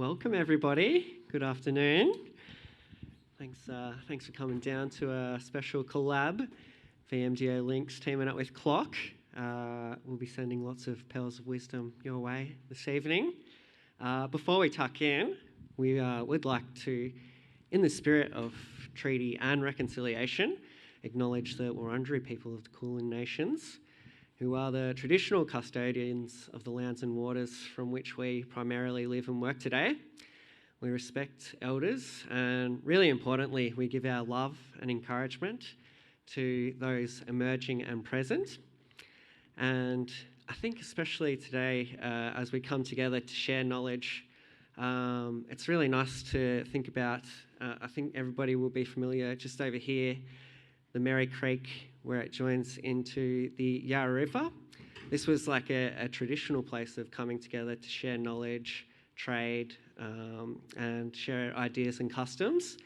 Welcome everybody. Good afternoon. Thanks for coming down to a special collab. VMDO Links teaming up with Clock. We'll be sending lots of pearls of wisdom your way this evening. Before we tuck in, we would like to, in the spirit of treaty and reconciliation, acknowledge the Wurundjeri people of the Kulin Nations, who are the traditional custodians of the lands and waters from which we primarily live and work today. We respect elders, and really importantly, we give our love and encouragement to those emerging and present. And I think especially today, as we come together to share knowledge, it's really nice to think about, I think everybody will be familiar just over here, the Merri Creek, where it joins into the Yarra River. This was like a traditional place of coming together to share knowledge, trade, and share ideas and customs.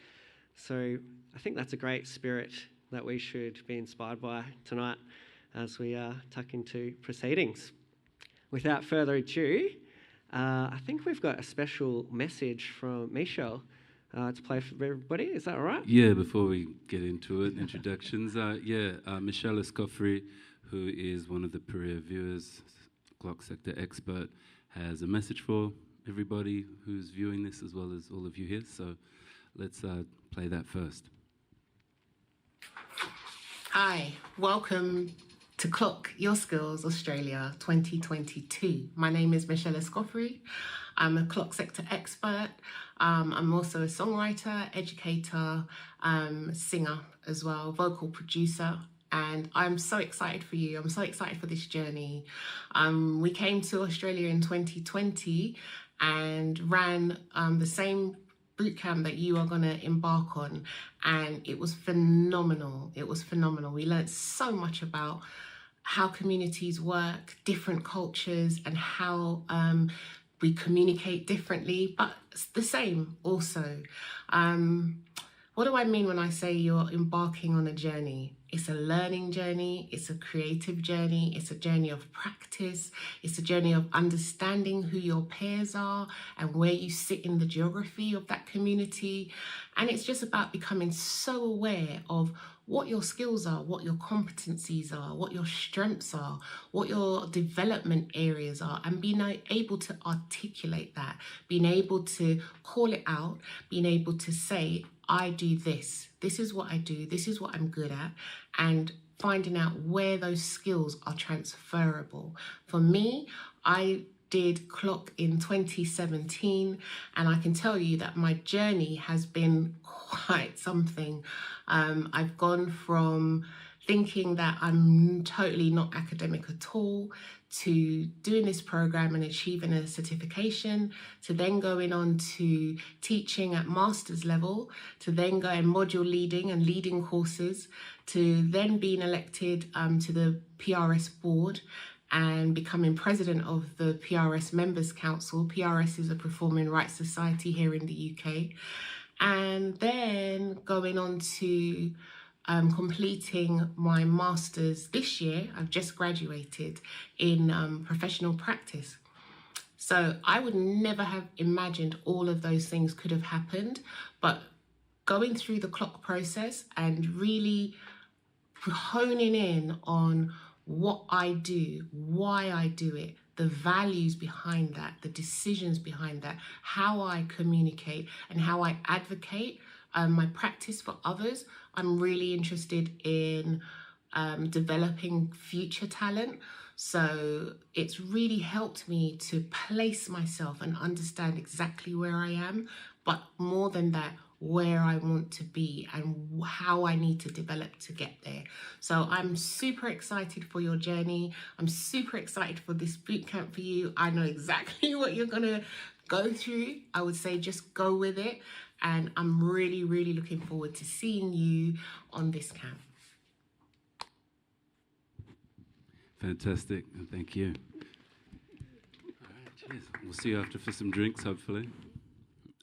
So I think that's a great spirit that we should be inspired by tonight as we tuck into proceedings. Without further ado, I think we've got a special message from Michelle to play for everybody. Is that all right? Yeah, before we get into it, introductions. Michelle Escoffery, who is one of the Peris viewers, clock sector expert, has a message for everybody who's viewing this as well as all of you here. So let's play that first. Hi, welcome to Clock Your Skills Australia 2022. My name is Michelle Escoffery. I'm a clock sector expert. I'm also a songwriter, educator, singer as well, vocal producer. And I'm so excited for you. I'm so excited for this journey. We came to Australia in 2020 and ran the same bootcamp that you are going to embark on. And it was phenomenal. It was phenomenal. We learned so much about how communities work, different cultures, and how we communicate differently, but it's the same also. What do I mean when I say you're embarking on a journey? It's a learning journey, it's a creative journey, it's a journey of practice, it's a journey of understanding who your peers are and where you sit in the geography of that community. And it's just about becoming so aware of what your skills are, what your competencies are, what your strengths are, what your development areas are, and being able to articulate that, being able to call it out, being able to say, I do this. This is what I do. This is what I'm good at. And finding out where those skills are transferable. For me, I did clock in 2017, and I can tell you that my journey has been quite something. I've gone from thinking that I'm totally not academic at all, to doing this program and achieving a certification, to then going on to teaching at master's level, to then going module leading and leading courses, to then being elected to the PRS board and becoming president of the PRS Members Council. PRS is a performing rights society here in the UK. And then going on to completing my master's this year. I've just graduated in professional practice. So I would never have imagined all of those things could have happened, but going through the clock process and really honing in on what I do, why I do it, the values behind that, the decisions behind that, how I communicate and how I advocate my practice for others. I'm really interested in developing future talent. So it's really helped me to place myself and understand exactly where I am, but more than that, where I want to be and how I need to develop to get there. So I'm super excited for your journey. I'm super excited for this bootcamp for you. I know exactly what you're going to go through. I would say just go with it. And I'm really, really looking forward to seeing you on this camp. Fantastic, and thank you. All right, cheers. We'll see you after for some drinks, hopefully.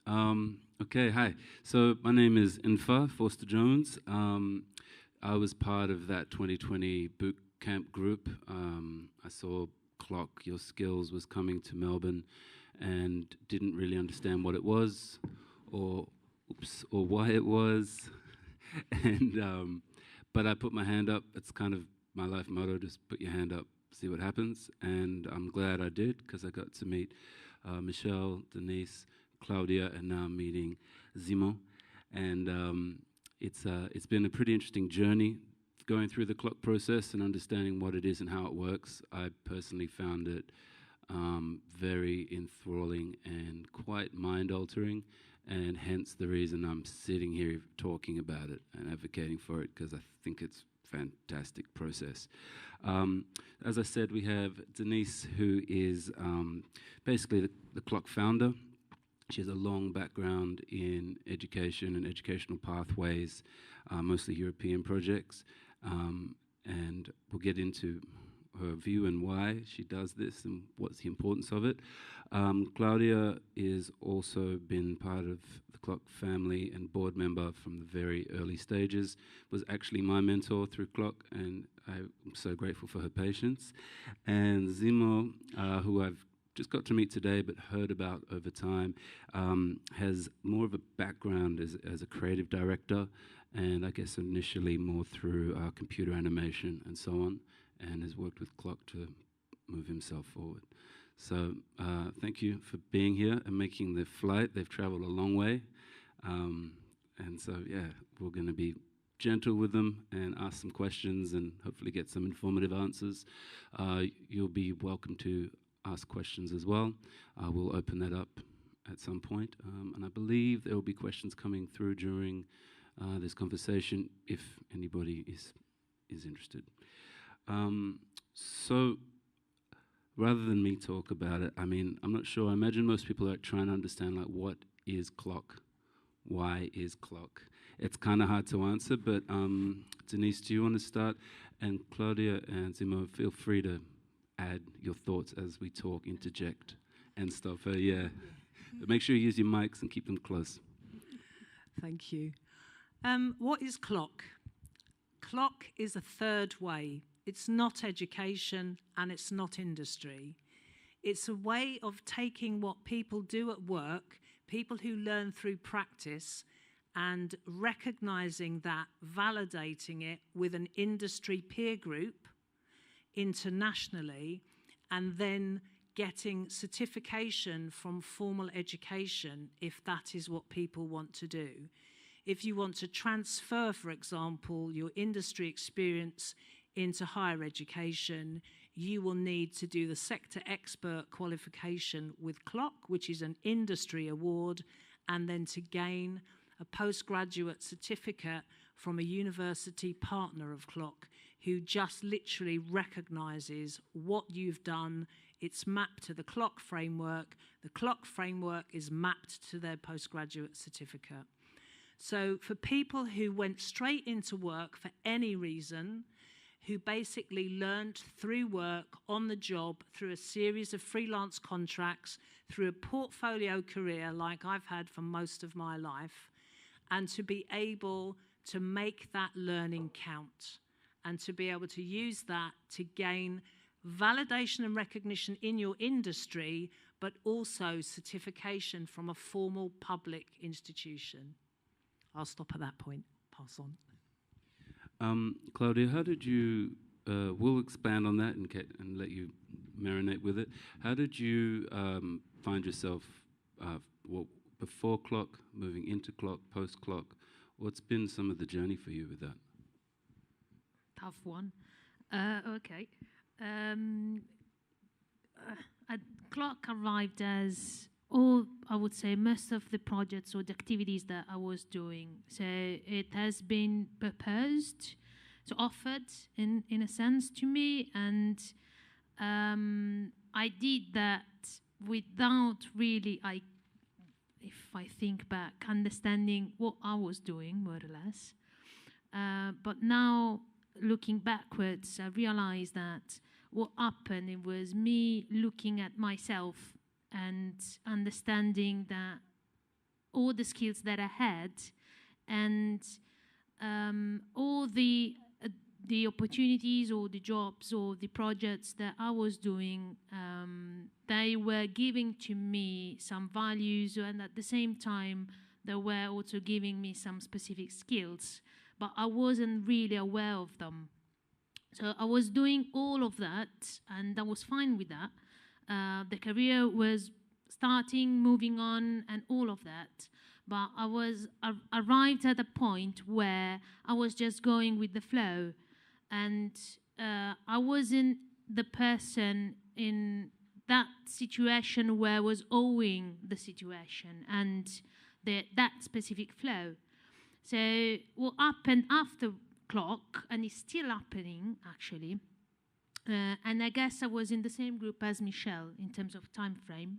Okay, hi. So my name is N'fa Forster Jones. I was part of that 2020 boot camp group. I saw Clock Your Skills was coming to Melbourne and didn't really understand what it was or why it was. And but I put my hand up. It's kind of my life motto, just put your hand up, see what happens. And I'm glad I did, because I got to meet Michelle, Denise, Claudia, and now I'm meeting Ximo. And it's been a pretty interesting journey going through the clock process and understanding what it is and how it works. I personally found it very enthralling and quite mind-altering, and hence the reason I'm sitting here talking about it and advocating for it, because I think it's a fantastic process. As I said, we have Denise, who is basically the clock founder. She has a long background in education and educational pathways, mostly European projects, and we'll get into her view and why she does this and what's the importance of it. Claudia is also been part of the Clock family and board member from the very early stages, was actually my mentor through Clock, and I'm so grateful for her patience. And Ximo, who I've just got to meet today but heard about over time, has more of a background as a creative director, and I guess initially more through computer animation and so on, and has worked with Clock to move himself forward. So thank you for being here and making the flight. They've traveled a long way. And so, yeah, we're going to be gentle with them and ask some questions and hopefully get some informative answers. You'll be welcome to ask questions as well. We'll open that up at some point. And I believe there will be questions coming through during this conversation if anybody is interested. So rather than me talk about it, I mean, I'm not sure. I imagine most people are trying to understand, like, what is Clock? Why is Clock? It's kind of hard to answer, but Denise, do you want to start? And Claudia and Ximo, feel free to add your thoughts as we talk, interject and stuff. Yeah. But make sure you use your mics and keep them close. Thank you. What is Clock? Clock is a third way. It's not education and it's not industry. It's a way of taking what people do at work, people who learn through practice, and recognising that, validating it with an industry peer group internationally, and then getting certification from formal education if that is what people want to do. If you want to transfer, for example, your industry experience into higher education, you will need to do the sector expert qualification with Clock, which is an industry award, and then to gain a postgraduate certificate from a university partner of Clock, who just literally recognises what you've done. It's mapped to the Clock framework. The Clock framework is mapped to their postgraduate certificate. So for people who went straight into work for any reason, who basically learned through work, on the job, through a series of freelance contracts, through a portfolio career like I've had for most of my life, and to be able to make that learning count and to be able to use that to gain validation and recognition in your industry, but also certification from a formal public institution. I'll stop at that point, pass on. Claudia, how did you, we'll expand on that and let you marinate with it. How did you find yourself before Clock, moving into Clock, post-Clock? What's been some of the journey for you with that? Tough one. Okay. Clock arrived as all, I would say, most of the projects or the activities that I was doing. So it has been proposed, so offered in a sense to me, and I did that without really, if I think back, understanding what I was doing, more or less. But now, looking backwards, I realized that what happened, it was me looking at myself and understanding that all the skills that I had and all the the opportunities or the jobs or the projects that I was doing, they were giving to me some values, and at the same time, they were also giving me some specific skills, but I wasn't really aware of them. So I was doing all of that, and I was fine with that. The career was starting, moving on, and all of that. But I arrived at a point where I was just going with the flow, and I wasn't the person in that situation where I was owing the situation and that specific flow. So what happened after clock, and it's still happening actually, and I guess I was in the same group as Michelle in terms of time frame.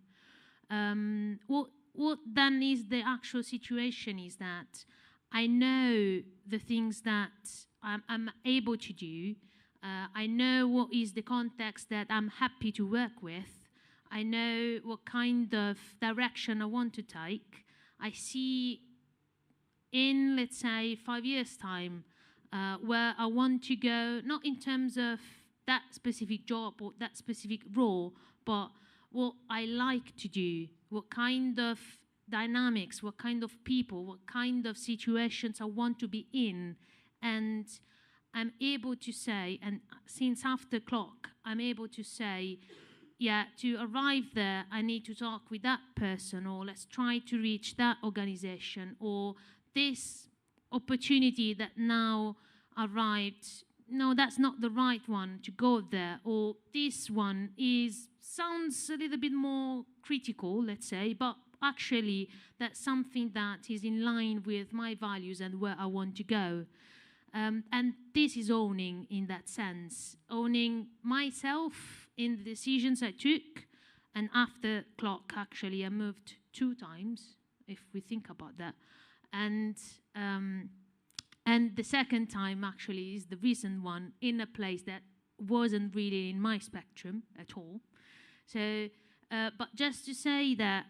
What then is the actual situation is that I know the things that I'm able to do. I know what is the context that I'm happy to work with. I know what kind of direction I want to take. I see in, let's say, 5 years' time, where I want to go, not in terms of that specific job or that specific role, but what I like to do, what kind of dynamics, what kind of people, what kind of situations I want to be in. And I'm able to say, and since after clock, I'm able to say, yeah, to arrive there, I need to talk with that person, or let's try to reach that organization, or this opportunity that now arrived, no, that's not the right one to go there, or this one sounds a little bit more critical, let's say, but actually that's something that is in line with my values and where I want to go. And this is owning in that sense, owning myself in the decisions I took. And after clock, actually, I moved 2 times, if we think about that. And the second time, actually, is the recent one in a place that wasn't really in my spectrum at all. So, but just to say that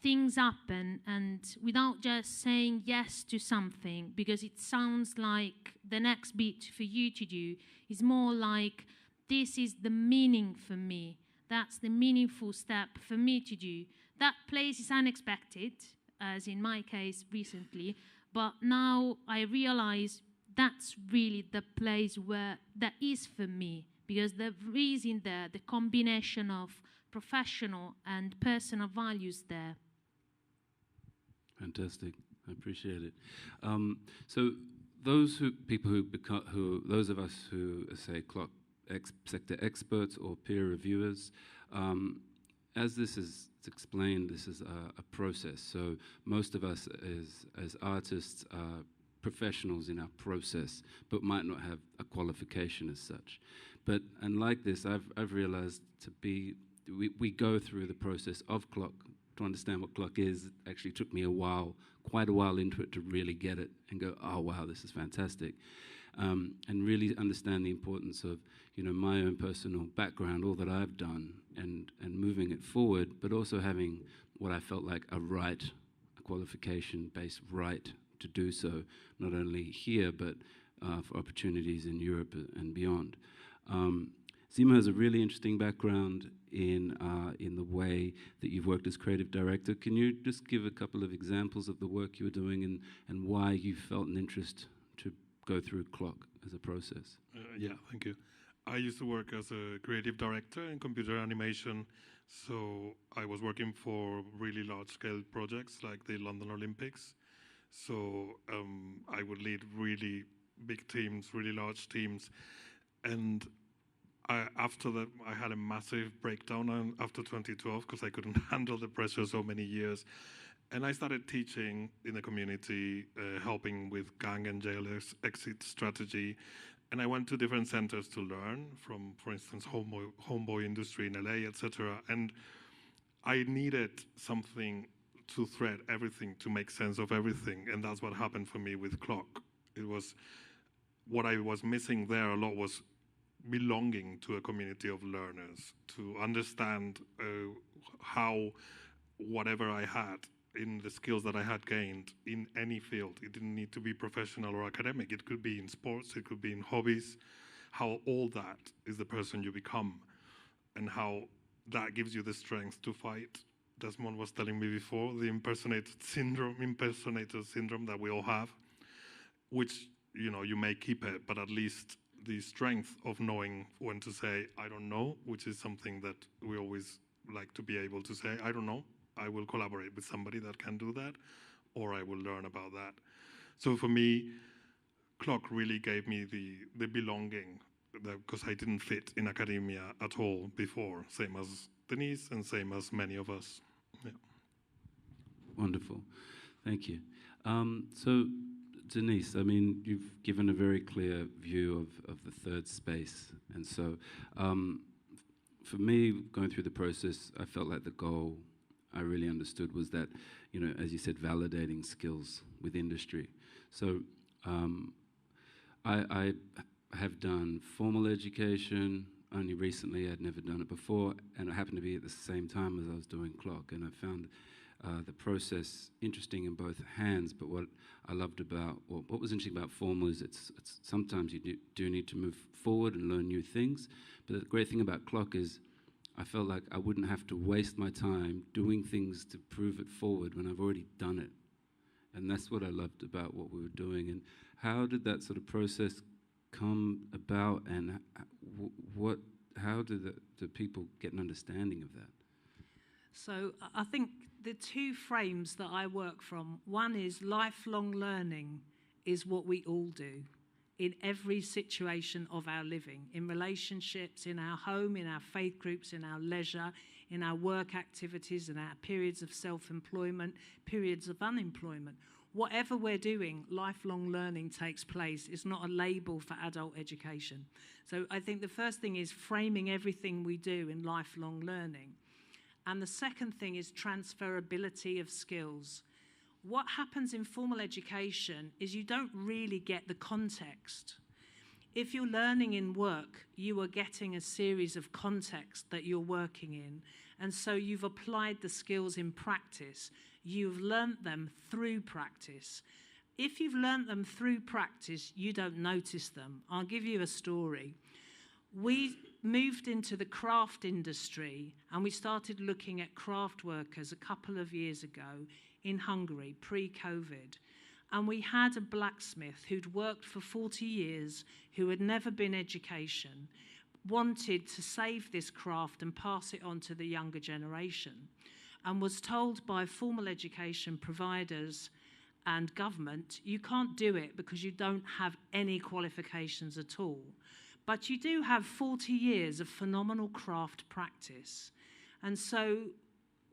things happen, and without just saying yes to something because it sounds like the next bit for you to do, is more like, this is the meaning for me. That's the meaningful step for me to do. That place is unexpected, as in my case recently, but now I realize that's really the place where that is for me, because there is in there the combination of professional and personal values there. Fantastic, I appreciate it. So those those of us who say clock sector experts or peer reviewers, as this is explained, this is a process. So most of us as artists are professionals in our process, but might not have a qualification as such. And like this, I've realized we go through the process of clock. To understand what clock is, it actually took me quite a while into it to really get it and go, oh wow, this is fantastic. And really understand the importance of, my own personal background, all that I've done, and moving it forward, but also having what I felt like a qualification-based right to do so, not only here, but for opportunities in Europe and beyond. Ximo has a really interesting background in the way that you've worked as creative director. Can you just give a couple of examples of the work you were doing and why you felt an interest to go through clock as a process? Yeah, thank you. I used to work as a creative director in computer animation, so I was working for really large-scale projects like the London Olympics. So I would lead really big teams, really large teams, and after that, I had a massive breakdown after 2012 because I couldn't handle the pressure so many years. And I started teaching in the community, helping with gang and jail exit strategy. And I went to different centers to learn from, for instance, homeboy industry in LA, etc. And I needed something to thread everything, to make sense of everything. And that's what happened for me with clock. It was, what I was missing there a lot was belonging to a community of learners, to understand how whatever I had in the skills that I had gained in any field. It didn't need to be professional or academic. It could be in sports, it could be in hobbies, how all that is the person you become and how that gives you the strength to fight. Desmond was telling me before, the impersonator syndrome that we all have, which, you know, you may keep it, but at least the strength of knowing when to say, I don't know, which is something that we always like to be able to say, I don't know, I will collaborate with somebody that can do that, or I will learn about that. So for me, Clock really gave me the belonging, because I didn't fit in academia at all before, same as Denise and same as many of us. Yeah. Wonderful. Thank you. So, Denise, I mean, you've given a very clear view of the third space. And so, for me, going through the process, I felt like the goal I really understood was that, you know, as you said, validating skills with industry. So, I have done formal education. Only recently, I'd never done it before, and it happened to be at the same time as I was doing Clock, and I found the process interesting in both hands. But what I loved about, or what was interesting about formal is it's sometimes you do need to move forward and learn new things. But the great thing about Clock is I felt like I wouldn't have to waste my time doing things to prove it forward when I've already done it. And that's what I loved about what we were doing. And how did that sort of process come about, and how do people get an understanding of that? So I think the two frames that I work from, one is lifelong learning is what we all do in every situation of our living, in relationships, in our home, in our faith groups, in our leisure, in our work activities, in our periods of self-employment, periods of unemployment. Whatever we're doing, lifelong learning takes place. It's not a label for adult education. So I think the first thing is framing everything we do in lifelong learning. And the second thing is transferability of skills. What happens in formal education is you don't really get the context. If you're learning in work, you are getting a series of context that you're working in. And so you've applied the skills in practice. You've learnt them through practice. If you've learnt them through practice, you don't notice them. I'll give you a story. We moved into the craft industry and we started looking at craft workers a couple of years ago in Hungary, pre-COVID. And we had a blacksmith who'd worked for 40 years, who had never been education, wanted to save this craft and pass it on to the younger generation, and was told by formal education providers and government, you can't do it because you don't have any qualifications at all. But you do have 40 years of phenomenal craft practice. And so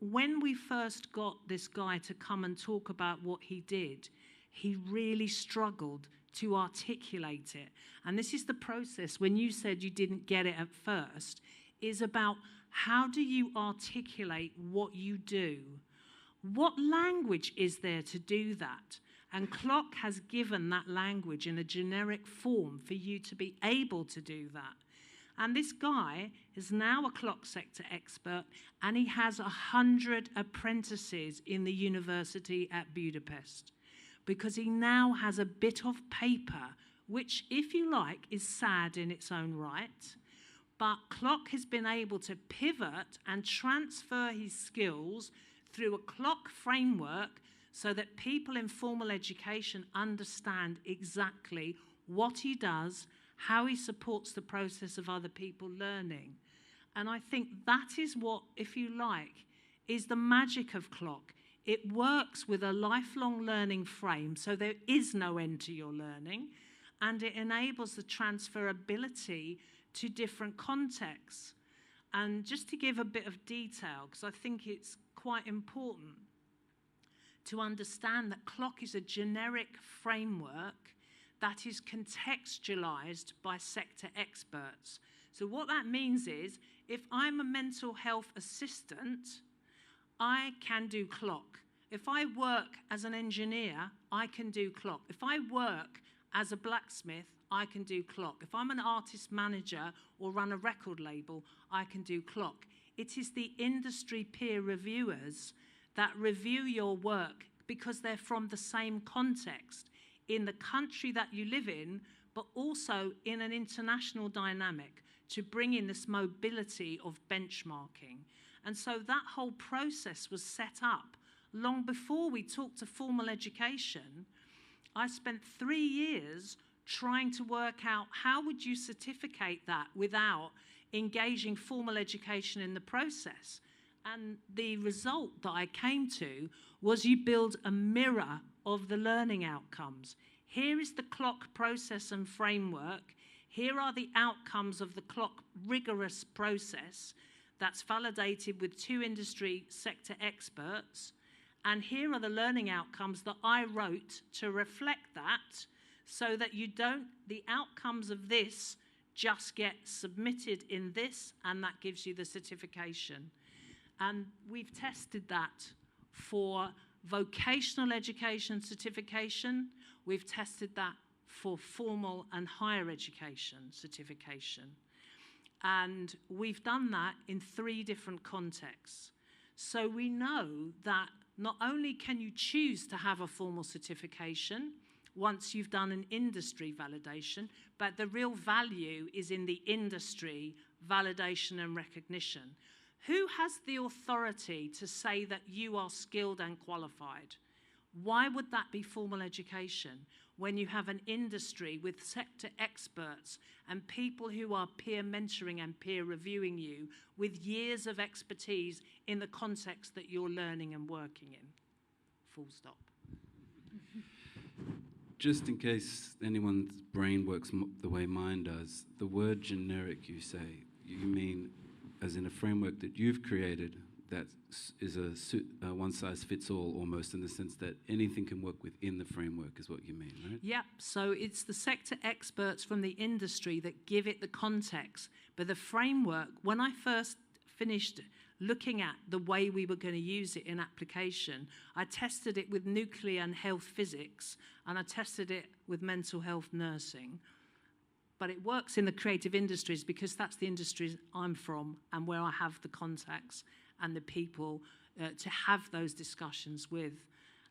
when we first got this guy to come and talk about what he did, he really struggled to articulate it. And this is the process, when you said you didn't get it at first, is about how do you articulate what you do? What language is there to do that? And Clock has given that language in a generic form for you to be able to do that. And this guy is now a clock sector expert, and he has 100 apprentices in the university at Budapest, because he now has a bit of paper, which, if you like, is sad in its own right. But Clock has been able to pivot and transfer his skills through a Clock framework so that people in formal education understand exactly what he does, how he supports the process of other people learning. And I think that is what, if you like, is the magic of Clock. It works with a lifelong learning frame, so there is no end to your learning, and it enables the transferability to different contexts. And just to give a bit of detail, because I think it's quite important to understand that Clock is a generic framework that is contextualized by sector experts. So what that means is, if I'm a mental health assistant, I can do Clock. If I work as an engineer, I can do Clock. If I work as a blacksmith, I can do Clock. If I'm an artist manager or run a record label, I can do Clock. It is the industry peer reviewers that review your work because they're from the same context in the country that you live in, but also in an international dynamic to bring in this mobility of benchmarking. And so that whole process was set up long before we talked to formal education. I spent 3 years trying to work out how would you certificate that without engaging formal education in the process. And the result that I came to was you build a mirror of the learning outcomes. Here is the clock process and framework. Here are the outcomes of the clock rigorous process that's validated with 2 industry sector experts. And here are the learning outcomes that I wrote to reflect that, so that the outcomes of this just get submitted in this, and that gives you the certification. And we've tested that for vocational education certification. We've tested that for formal and higher education certification. And we've done that in 3 different contexts. So we know that not only can you choose to have a formal certification once you've done an industry validation, but the real value is in the industry validation and recognition. Who has the authority to say that you are skilled and qualified? Why would that be formal education when you have an industry with sector experts and people who are peer mentoring and peer reviewing you with years of expertise in the context that you're learning and working in? Full stop. Just in case anyone's brain works the way mine does, the word generic you say, you mean as in a framework that you've created that is a one-size-fits-all almost, in the sense that anything can work within the framework is what you mean, right? Yep, so it's the sector experts from the industry that give it the context. But the framework, when I first finished looking at the way we were going to use it in application, I tested it with nuclear and health physics, and I tested it with mental health nursing. But it works in the creative industries because that's the industries I'm from and where I have the contacts and the people to have those discussions with.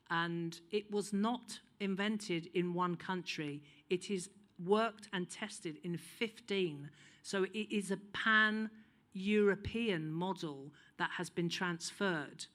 And it was not invented in one country. It is worked and tested in 15. So it is a pan-European model that has been transferred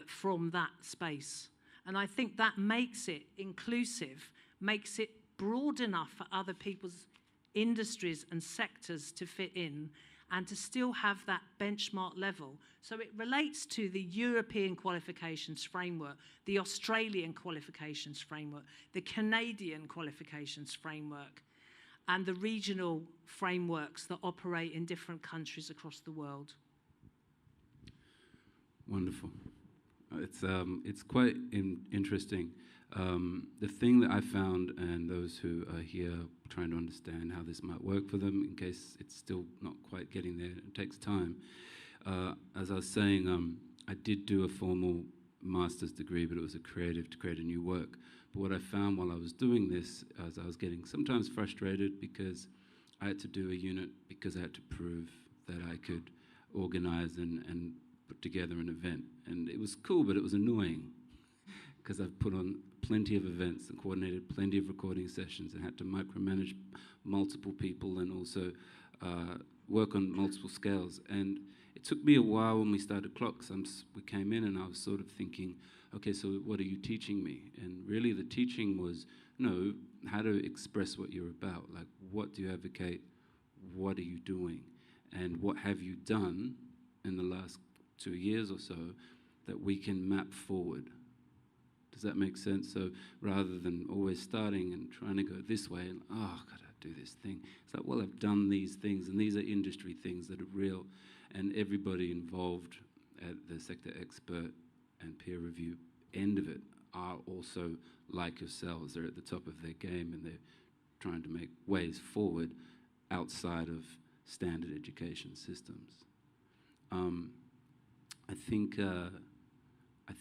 from that space. And I think that makes it inclusive, makes it broad enough for other people's industries and sectors to fit in, and to still have that benchmark level. So it relates to the European qualifications framework, the Australian qualifications framework, the Canadian qualifications framework, and the regional frameworks that operate in different countries across the world. Wonderful. It's quite interesting. The thing that I found, and those who are here trying to understand how this might work for them, in case it's still not quite getting there, it takes time. As I was saying, I did do a formal master's degree, but it was a creative to create a new work. But what I found while I was doing this, as I was getting sometimes frustrated because I had to do a unit because I had to prove that I could organize and put together an event. And it was cool, but it was annoying because I've put on plenty of events and coordinated plenty of recording sessions and had to micromanage multiple people and also work on multiple scales. And it took me a while when we started Clocks. We came in and I was sort of thinking, okay, so what are you teaching me? And really the teaching was, how to express what you're about. Like, what do you advocate? What are you doing? And what have you done in the last 2 years or so that we can map forward? Does that make sense? So rather than always starting and trying to go this way and, God, I do this thing. It's like, well, I've done these things, and these are industry things that are real. And everybody involved at the sector expert and peer review end of it are also like yourselves. They're at the top of their game, and they're trying to make ways forward outside of standard education systems. I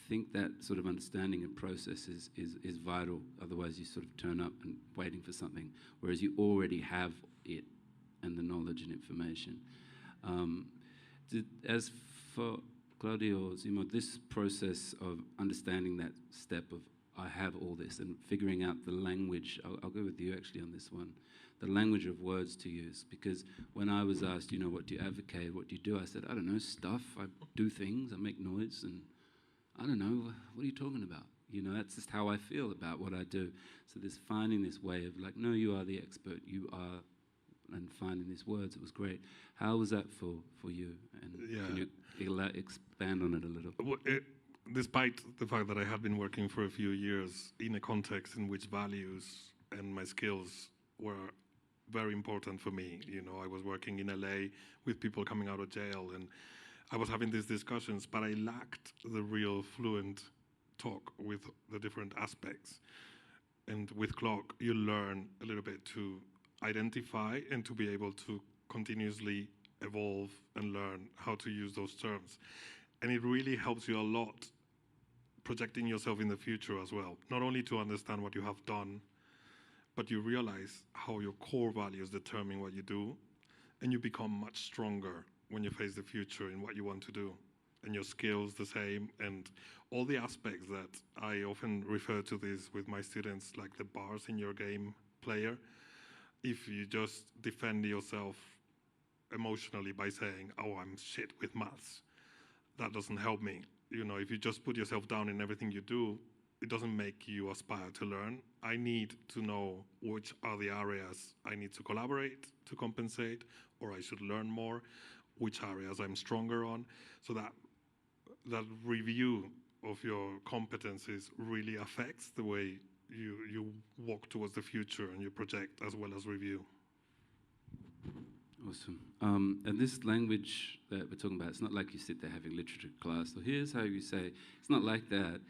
think that sort of understanding and process is vital. Otherwise, you sort of turn up and waiting for something, whereas you already have it and the knowledge and information. As for Claudia or Ximo, this process of understanding that step of I have all this and figuring out the language, I'll go with you actually on this one, the language of words to use. Because when I was asked, you know, what do you advocate, what do you do? I said, I don't know, stuff. I do things, I make noise, and I don't know, what are you talking about? You know, that's just how I feel about what I do. So this finding this way of like, no, you are the expert, you are, and finding these words, it was great. How was that for you? And can you expand on it a little? Well, despite the fact that I had been working for a few years in a context in which values and my skills were very important for me, you know, I was working in LA with people coming out of jail, and I was having these discussions, but I lacked the real fluent talk with the different aspects. And with Clock, you learn a little bit to identify and to be able to continuously evolve and learn how to use those terms. And it really helps you a lot projecting yourself in the future as well. Not only to understand what you have done, but you realize how your core values determine what you do, and you become much stronger when you face the future in what you want to do. And your skills the same, and all the aspects that I often refer to this with my students, like the bars in your game player. If you just defend yourself emotionally by saying, oh, I'm shit with maths, that doesn't help me. You know, if you just put yourself down in everything you do, it doesn't make you aspire to learn. I need to know which are the areas I need to collaborate to compensate, or I should learn more, which areas I'm stronger on, so that review of your competencies really affects the way you walk towards the future and you project as well as review. Awesome. And this language that we're talking about, it's not like you sit there having literature class, so here's how you say, it's not like that,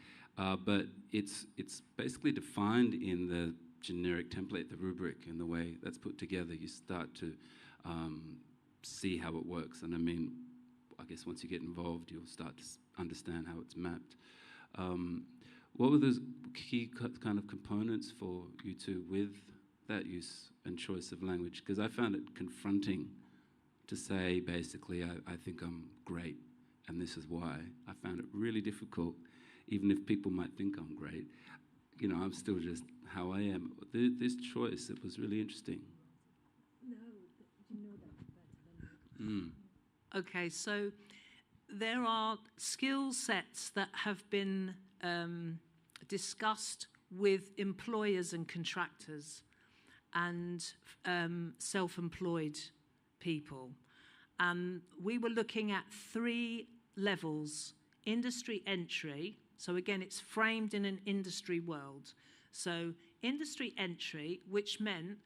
but it's basically defined in the generic template, the rubric, in the way that's put together. You start to see how it works. And I mean, I guess once you get involved, you'll start to understand how it's mapped. What were those key kind of components for you two with that use and choice of language? Because I found it confronting to say, basically, I think I'm great, and this is why. I found it really difficult, even if people might think I'm great. You know, I'm still just how I am. This choice, it was really interesting. No, you know that better than me. Okay, so there are skill sets that have been discussed with employers and contractors and self-employed people. We were looking at 3 levels. Industry entry, so again, it's framed in an industry world. So industry entry, which meant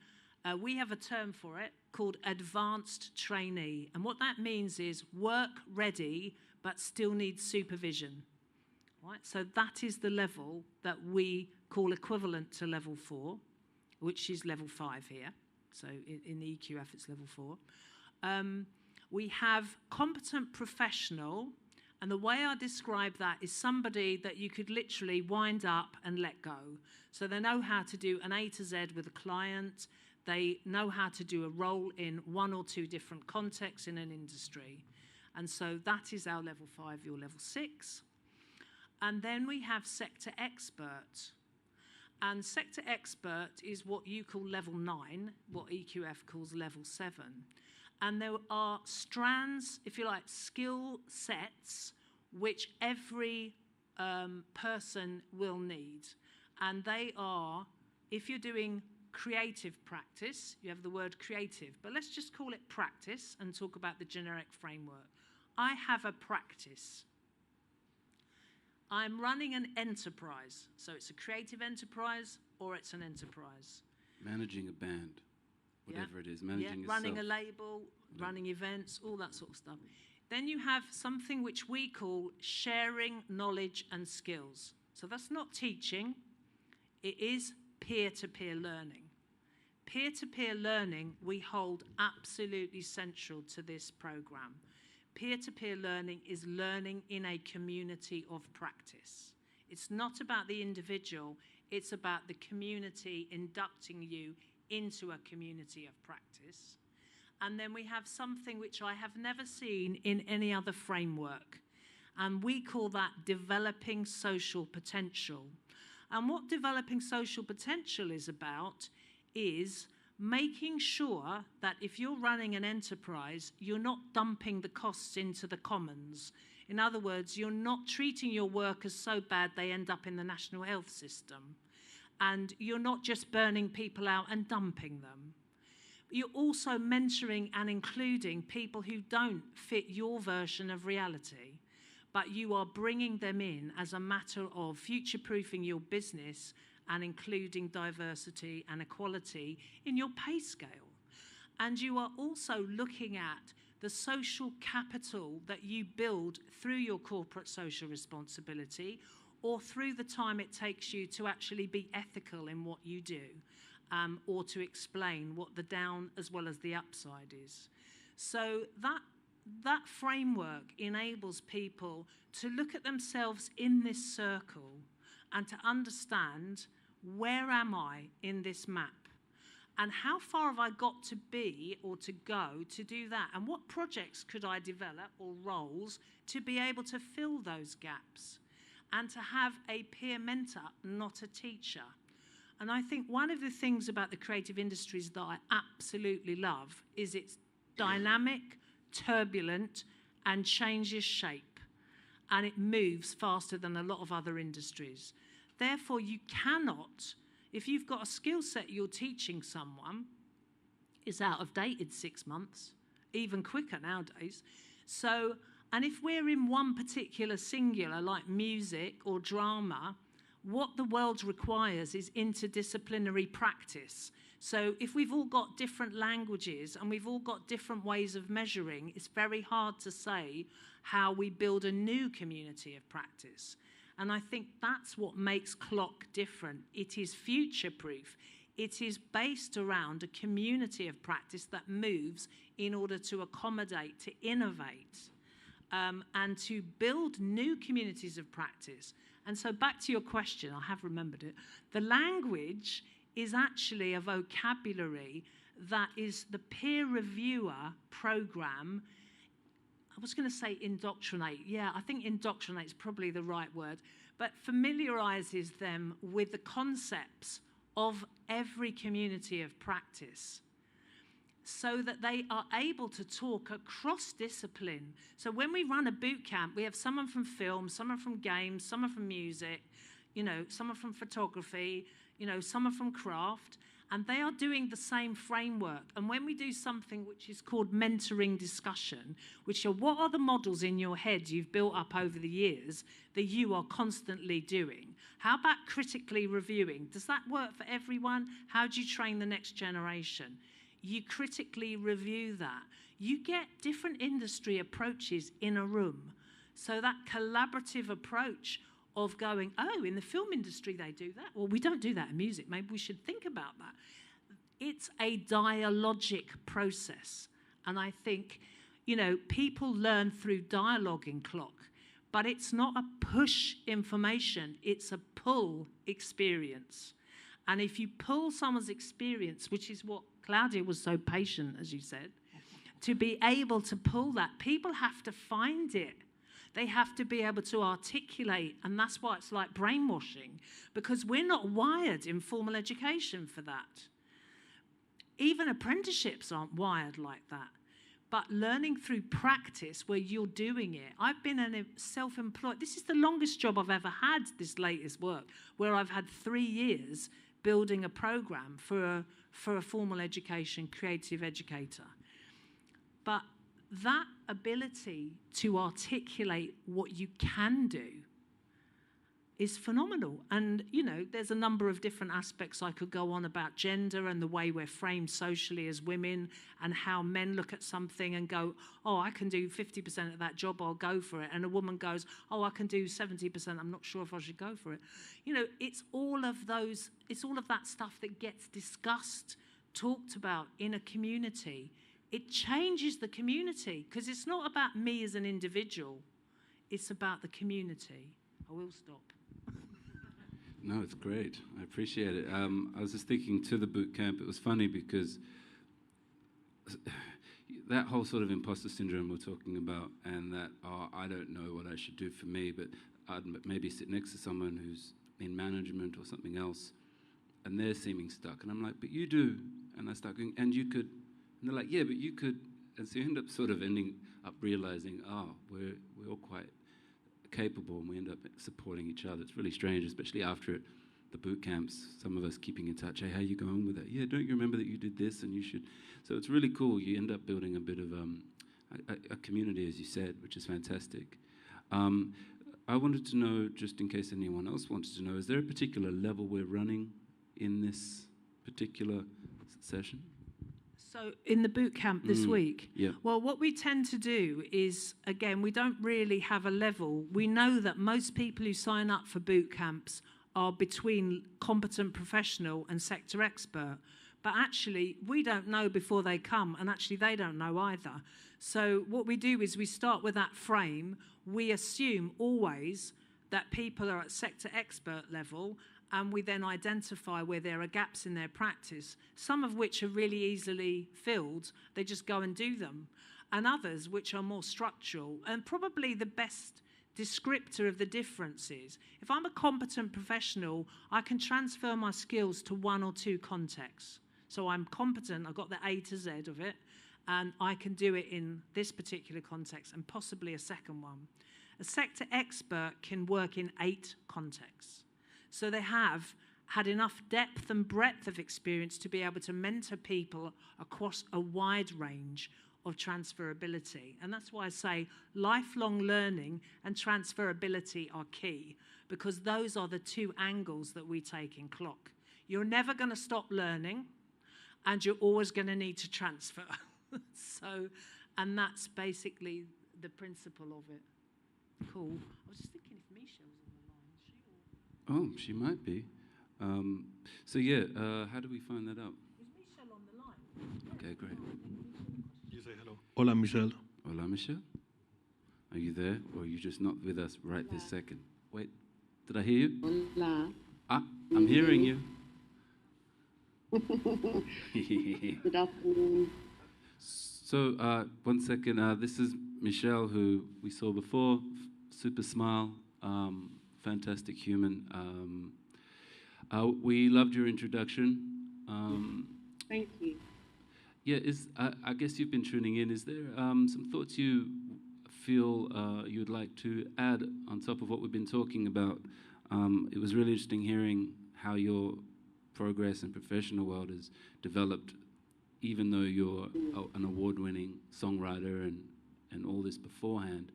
we have a term for it called advanced trainee. And what that means is work ready, but still needs supervision. Right? So that is the level that we call equivalent to level 4, which is level 5 here. So in the EQF, it's level 4. We have competent professional, and the way I describe that is somebody that you could literally wind up and let go. So they know how to do an A to Z with a client. They know how to do a role in 1 or 2 different contexts in an industry. And so that is our level 5, your level 6. And then we have sector expert. And sector expert is what you call level 9, what EQF calls level 7. And there are strands, if you like, skill sets, which every person will need. And they are, if you're doing creative practice, you have the word creative, but let's just call it practice and talk about the generic framework. I have a practice. I'm running an enterprise. So it's a creative enterprise or it's an enterprise. Managing a band, whatever it is, managing yourself. Running a label, running events, all that sort of stuff. Then you have something which we call sharing knowledge and skills. So that's not teaching, it is peer-to-peer learning. Peer-to-peer learning we hold absolutely central to this program. Peer-to-peer learning is learning in a community of practice. It's not about the individual, it's about the community inducting you into a community of practice. And then we have something which I have never seen in any other framework, And we call that developing social potential. And what developing social potential is about is making sure that if you're running an enterprise, you're not dumping the costs into the commons. In other words, you're not treating your workers so bad they end up in the national health system. And you're not just burning people out and dumping them. You're also mentoring and including people who don't fit your version of reality, but you are bringing them in as a matter of future-proofing your business and including diversity and equality in your pay scale. And you are also looking at the social capital that you build through your corporate social responsibility or through the time it takes you to actually be ethical in what you do, or to explain what the down as well as the upside is. So that framework enables people to look at themselves in this circle and to understand, where am I in this map? And how far have I got to be or to go to do that? And what projects could I develop or roles to be able to fill those gaps? And to have a peer mentor, not a teacher. And I think one of the things about the creative industries that I absolutely love is it's dynamic, turbulent, and changes shape. And it moves faster than a lot of other industries. Therefore, you cannot, if you've got a skill set you're teaching someone, it's out of date in 6 months, even quicker nowadays. So, and if we're in one particular singular, like music or drama, what the world requires is interdisciplinary practice. So if we've all got different languages and we've all got different ways of measuring, it's very hard to say how we build a new community of practice. And I think that's what makes CLOC different. It is future-proof. It is based around a community of practice that moves in order to accommodate, to innovate, and to build new communities of practice. And so back to your question, I have remembered it. The language is actually a vocabulary that is the peer reviewer program. I was going to say indoctrinate. Yeah, I think indoctrinate is probably the right word, but familiarizes them with the concepts of every community of practice, so that they are able to talk across discipline. So when we run a boot camp, we have someone from film, someone from games, someone from music, someone from photography, someone from craft, and they are doing the same framework. And when we do something which is called mentoring discussion, which are what are the models in your head you've built up over the years that you are constantly doing? How about critically reviewing? Does that work for everyone? How do you train the next generation? You critically review that. You get different industry approaches in a room. So that collaborative approach of going, oh, in the film industry they do that. Well, we don't do that in music. Maybe we should think about that. It's a dialogic process. And I think, people learn through dialogue in CLOC, but it's not a push information. It's a pull experience. And if you pull someone's experience, which is what Claudia was so patient, as you said, to be able to pull that, people have to find it. They have to be able to articulate, and that's why it's like brainwashing, because we're not wired in formal education for that. Even apprenticeships aren't wired like that. But learning through practice where you're doing it. I've been self-employed. This is the longest job I've ever had, this latest work, where I've had 3 years building a program for a formal education creative educator. But that ability to articulate what you can do is phenomenal. And, there's a number of different aspects I could go on about gender and the way we're framed socially as women and how men look at something and go, oh, I can do 50% of that job, I'll go for it. And a woman goes, oh, I can do 70%, I'm not sure if I should go for it. It's all of that stuff that gets discussed, talked about in a community. It changes the community because it's not about me as an individual, it's about the community. I will stop. No, it's great. I appreciate it. I was just thinking to the boot camp, it was funny because that whole sort of imposter syndrome we're talking about, and that, oh, I don't know what I should do for me, but I'd maybe sit next to someone who's in management or something else, and they're seeming stuck. And I'm like, but you do. And I start going, and you could. And they're like, yeah, but you could. And so you end up sort of ending up realizing, oh, we're all quite capable, and we end up supporting each other. It's really strange, especially after the boot camps, some of us keeping in touch. Hey, how you going with that? Yeah, don't you remember that you did this and you should? So it's really cool. You end up building a bit of a community, as you said, which is fantastic. I wanted to know, just in case anyone else wanted to know, is there a particular level we're running in this particular session? So in the boot camp this week, yeah. Well, what we tend to do is, again, we don't really have a level. We know that most people who sign up for boot camps are between competent professional and sector expert. But actually, we don't know before they come, and actually they don't know either. So what we do is we start with that frame. We assume always that people are at sector expert level, and we then identify where there are gaps in their practice, some of which are really easily filled. They just go and do them. And others which are more structural. And probably the best descriptor of the differences, if I'm a competent professional, I can transfer my skills to one or two contexts. So I'm competent, I've got the A to Z of it, and I can do it in this particular context and possibly a second one. A sector expert can work in 8 contexts. So they have had enough depth and breadth of experience to be able to mentor people across a wide range of transferability. And that's why I say lifelong learning and transferability are key, because those are the 2 angles that we take in Clock. You're never going to stop learning, and you're always going to need to transfer. And that's basically the principle of it. Cool. I was just thinking if Misha was on the line. Oh, she might be. So yeah, how do we find that out? Is Michelle on the line? Okay, great. You say hello. Hola, Michelle. Hola, Michelle. Are you there, or are you just not with us right this second? Wait, did I hear you? Hola. Ah, I'm hearing you. Good afternoon. So, 1 second. This is Michelle, who we saw before. Super smile, fantastic human. We loved your introduction. Thank you. Yeah, I guess you've been tuning in. Is there some thoughts you feel you'd like to add on top of what we've been talking about? It was really interesting hearing how your progress in professional world has developed, even though you're an award-winning songwriter and all this beforehand.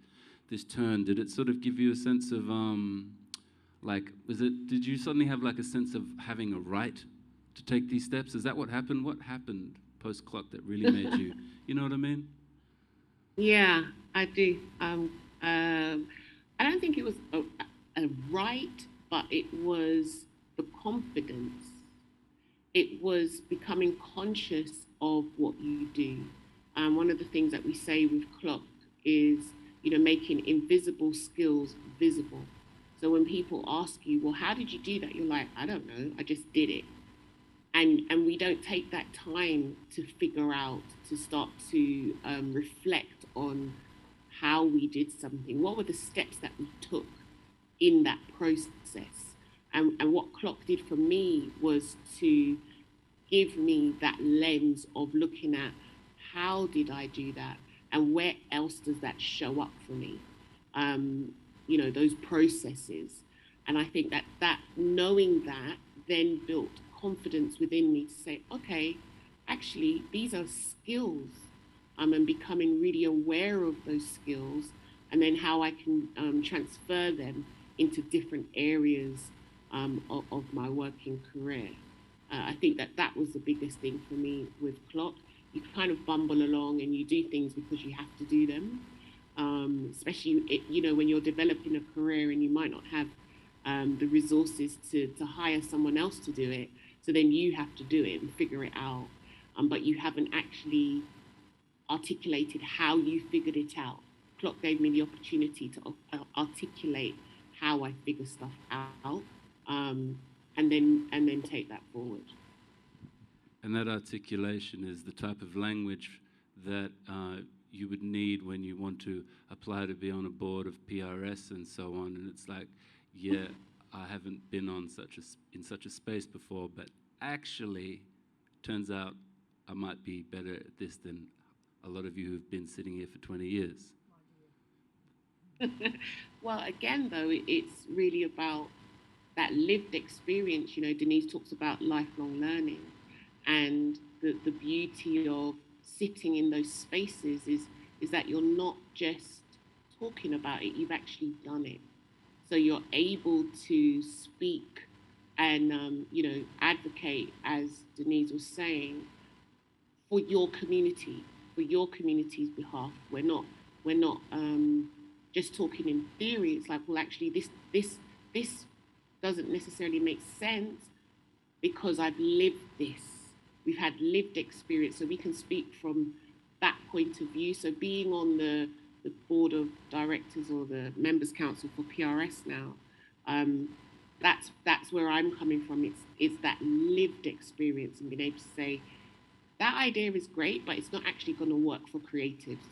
This turn, did it sort of give you a sense of, did you suddenly have like a sense of having a right to take these steps? Is that what happened? What happened post-Clock that really made you, you know what I mean? Yeah, I do. I don't think it was a right, but it was the confidence. It was becoming conscious of what you do. One of the things that we say with Clock is, making invisible skills visible. So when people ask you, well, how did you do that? You're like, I don't know, I just did it. And we don't take that time to figure out, to start to reflect on how we did something. What were the steps that we took in that process? And what Clock did for me was to give me that lens of looking at how did I do that and where else does that show up for me? Those processes. And I think that knowing that then built confidence within me to say, okay, actually, these are skills. And becoming really aware of those skills and then how I can transfer them into different areas of my working career. I think that was the biggest thing for me with Clock. You kind of bumble along and you do things because you have to do them, especially when you're developing a career and you might not have the resources to hire someone else to do it. So then you have to do it and figure it out, but you haven't actually articulated how you figured it out. Clock gave me the opportunity to articulate how I figure stuff out. And then take that forward. And that articulation is the type of language that you would need when you want to apply to be on a board of PRS and so on. And it's like, yeah, I haven't been on in such a space before, but actually, turns out I might be better at this than a lot of you who've been sitting here for 20 years. Well, again, though, it's really about that lived experience. You know, Denise talks about lifelong learning, and the beauty of sitting in those spaces is that you're not just talking about it, you've actually done it. So you're able to speak and, you know, advocate, as Denise was saying, for your community, for your community's behalf. We're not just talking in theory. It's like, well, actually, this doesn't necessarily make sense because I've lived this. We've had lived experience, so we can speak from that point of view. So being on the board of directors or the members council for PRS now, that's where I'm coming from. It's that lived experience and being able to say that idea is great, but it's not actually going to work for creatives,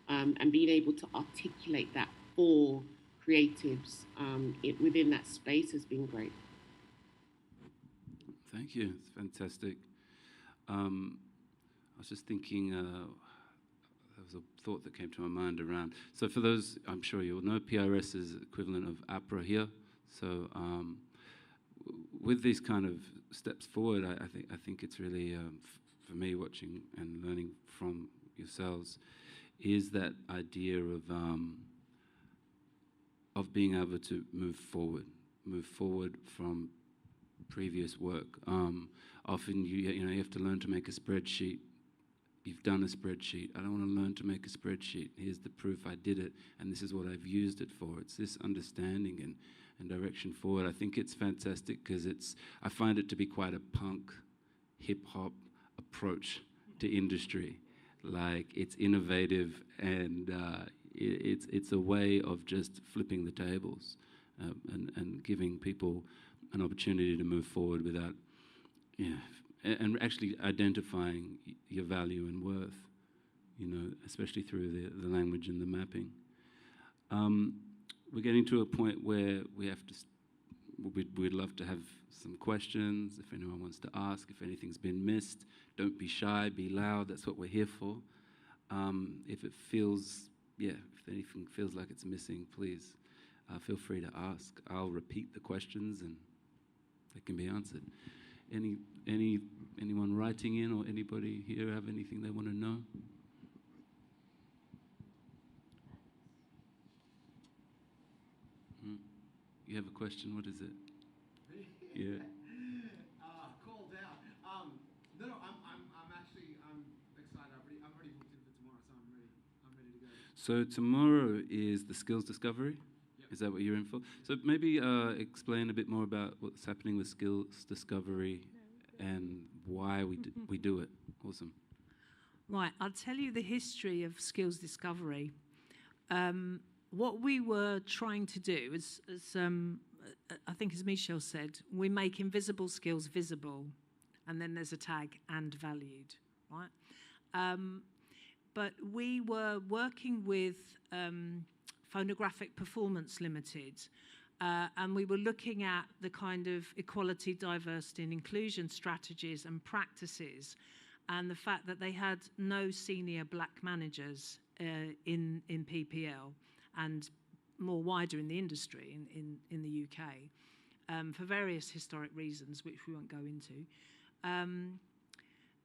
and being able to articulate that for creatives within that space has been great. Thank you. It's fantastic. I was just thinking, there was a thought that came to my mind around. So for those, I'm sure you'll know, PRS is equivalent of APRA here. So with these kind of steps forward, I think it's really, for me, watching and learning from yourselves, is that idea of being able to move forward from previous work. Often you have to learn to make a spreadsheet. You've done a spreadsheet. I don't want to learn to make a spreadsheet. Here's the proof I did it, and this is what I've used it for. It's this understanding and direction forward. I think it's fantastic because I find it to be quite a punk, hip-hop approach to industry. Like, it's innovative, and it's a way of just flipping the tables and giving people an opportunity to move forward without, and actually identifying your value and worth, especially through the language and the mapping. We're getting to a point where we have to, we'd love to have some questions, if anyone wants to ask, if anything's been missed. Don't be shy, be loud, that's what we're here for. If anything feels like it's missing, please feel free to ask. I'll repeat the questions and they can be answered. Anyone writing in or anybody here have anything they want to know? You have a question? What is it? Yeah. Called out. No, I'm actually excited. I'm already booked in for tomorrow, so I'm ready to go. So tomorrow is the skills discovery. Yep. Is that what you're in for? So maybe explain a bit more about what's happening with skills discovery and why we do it. Awesome. Right, I'll tell you the history of skills discovery. What we were trying to do is, I think as Michel said, we make invisible skills visible, and then there's a tag "and valued," right? But we were working with Phonographic Performance Limited, and we were looking at the kind of equality, diversity and inclusion strategies and practices, and the fact that they had no senior black managers in PPL and more wider in the industry in the UK, for various historic reasons, which we won't go into.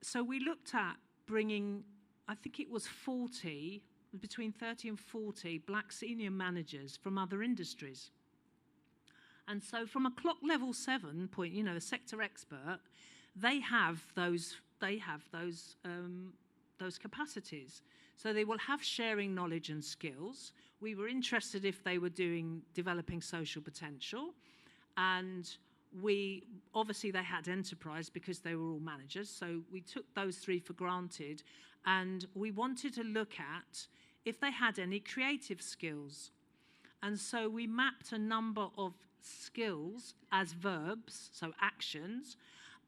So we looked at bringing, I think it was between 30 and 40 black senior managers from other industries. And so from a clock level 7 point, a sector expert, they have those capacities. So they will have sharing knowledge and skills. We were interested if they were developing social potential, and obviously they had enterprise because they were all managers. So we took those 3 for granted, and we wanted to look at if they had any creative skills. And so we mapped a number of skills as verbs, so actions,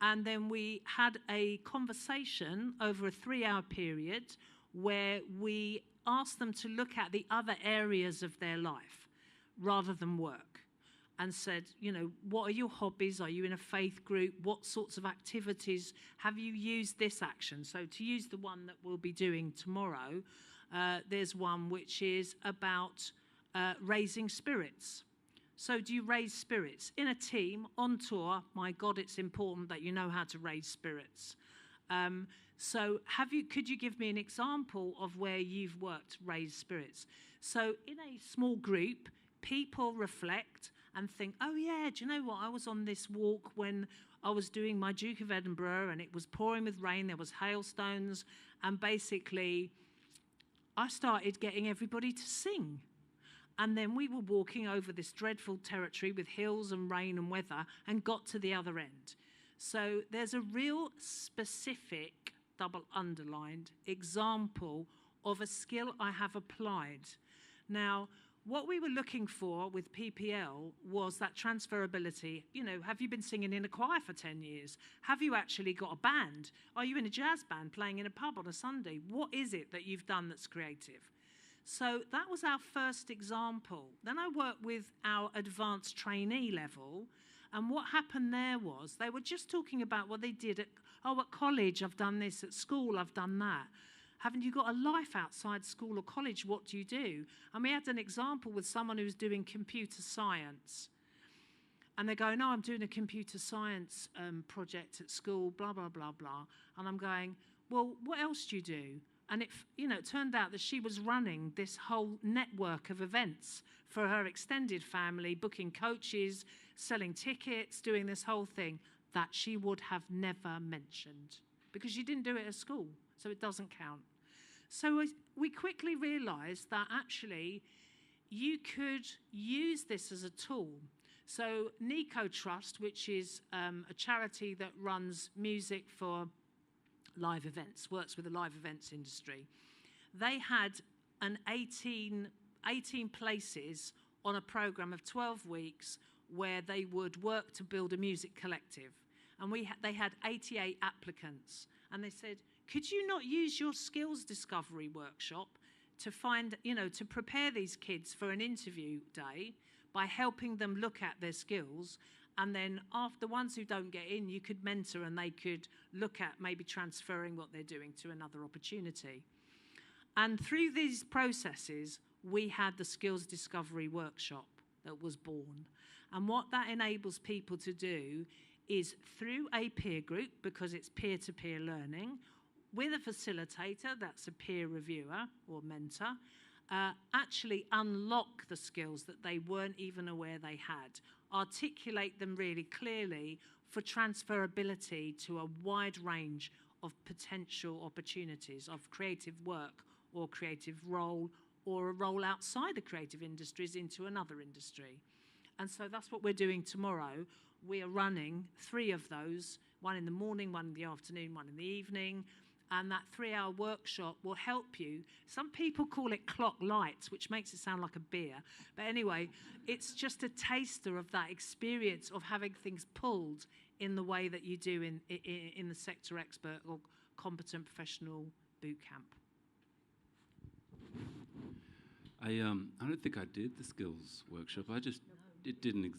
and then we had a conversation over a 3-hour period where we ask them to look at the other areas of their life rather than work, and said, you know, what are your hobbies? Are you in a faith group? What sorts of activities have you used this action? So to use the one that we'll be doing tomorrow, there's one which is about raising spirits. So do you raise spirits in a team on tour? My God, it's important that you know how to raise spirits. So could you give me an example of where you've worked raise spirits? So in a small group, people reflect and think, oh yeah, do you know what? I was on this walk when I was doing my Duke of Edinburgh and it was pouring with rain, there was hailstones, and basically I started getting everybody to sing. And then we were walking over this dreadful territory with hills and rain and weather and got to the other end. So there's a real specific, double underlined, example of a skill I have applied. Now, what we were looking for with PPL was that transferability. You know, have you been singing in a choir for 10 years? Have you actually got a band? Are you in a jazz band playing in a pub on a Sunday? What is it that you've done that's creative? So that was our first example. Then I worked with our advanced trainee level, and what happened there was they were just talking about what they did at college, I've done this, at school, I've done that. Haven't you got a life outside school or college? What do you do? And we had an example with someone who was doing computer science. And they're going, no, I'm doing a computer science project at school, blah, blah, blah, blah. And I'm going, well, what else do you do? And it turned out that she was running this whole network of events for her extended family, booking coaches, selling tickets, doing this whole thing that she would have never mentioned because she didn't do it at school, so it doesn't count. So we quickly realised that actually you could use this as a tool. So Nico Trust, which is a charity that runs music for live events, works with the live events industry, they had an 18 places on a programme of 12 weeks where they would work to build a music collective. And they had 88 applicants. And they said, could you not use your skills discovery workshop to to prepare these kids for an interview day by helping them look at their skills? And then after the ones who don't get in, you could mentor and they could look at maybe transferring what they're doing to another opportunity. And through these processes, we had the skills discovery workshop that was born. And what that enables people to do is through a peer group, because it's peer-to-peer learning, with a facilitator, that's a peer reviewer or mentor, actually unlock the skills that they weren't even aware they had, articulate them really clearly for transferability to a wide range of potential opportunities of creative work or creative role or a role outside the creative industries into another industry. And so that's what we're doing tomorrow. We are running 3 of those, one in the morning, one in the afternoon, one in the evening. And that 3-hour workshop will help you. Some people call it clock lights, which makes it sound like a beer. But anyway, it's just a taster of that experience of having things pulled in the way that you do in the sector expert or competent professional boot camp. I don't think I did the skills workshop. It didn't